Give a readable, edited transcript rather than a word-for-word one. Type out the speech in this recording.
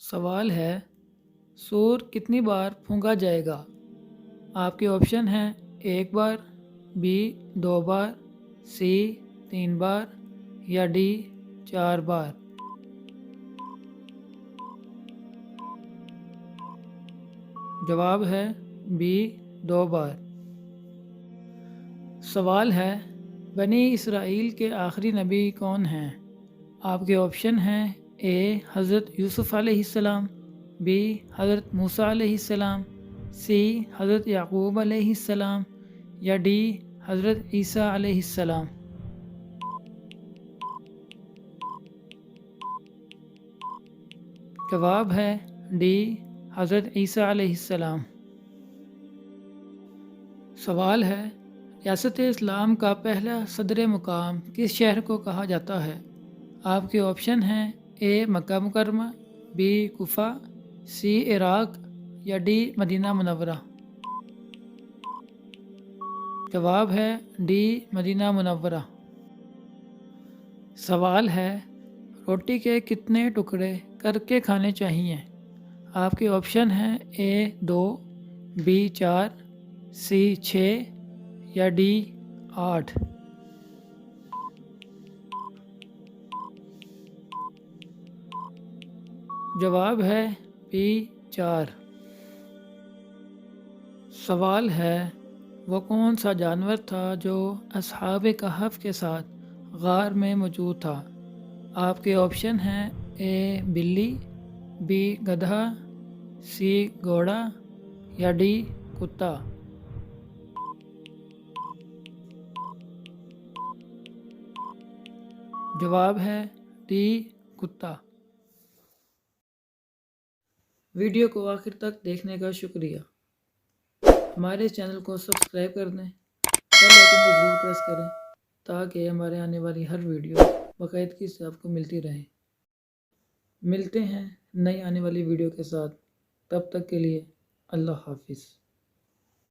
سوال ہے، سور کتنی بار پھونکا جائے گا؟ آپ کے آپشن ہیں: 1 بار، بی 2 بار، سی 3 بار یا ڈی 4 بار۔ جواب ہے بی 2 بار۔ سوال ہے، بنی اسرائیل کے آخری نبی کون ہیں؟ آپ کے آپشن ہیں: اے حضرت یوسف علیہ السلام، بی حضرت موسیٰ علیہ السلام، سی حضرت یعقوب علیہ السلام یا ڈی حضرت عیسیٰ علیہ السلام۔ جواب ہے ڈی حضرت عیسیٰ علیہ السلام۔ سوال ہے، ریاست اسلام کا پہلا صدر مقام کس شہر کو کہا جاتا ہے؟ آپ کے آپشن ہیں: اے مکہ مکرمہ، بی کوفہ، سی عراق یا ڈی مدینہ منورہ۔ جواب ہے ڈی مدینہ منورہ۔ سوال ہے، روٹی کے کتنے ٹکڑے کر کے کھانے چاہیے؟ آپ کے آپشن ہیں: اے 2، بی 4، سی 6 یا ڈی 8۔ جواب ہے بی 4۔ سوال ہے، وہ کون سا جانور تھا جو اصحاب کہف کے ساتھ غار میں موجود تھا؟ آپ کے آپشن ہیں: اے بلی، بی گدھا، سی گھوڑا یا ڈی کتا۔ جواب ہے ڈی کتا۔ ویڈیو کو آخر تک دیکھنے کا شکریہ۔ ہمارے چینل کو سبسکرائب کر دیں، بیل آئیکن کو ضرور پریس کریں تاکہ ہمارے آنے والی ہر ویڈیو باقاعدگی سے آپ کو ملتی رہے۔ ملتے ہیں نئی آنے والی ویڈیو کے ساتھ، تب تک کے لیے اللہ حافظ۔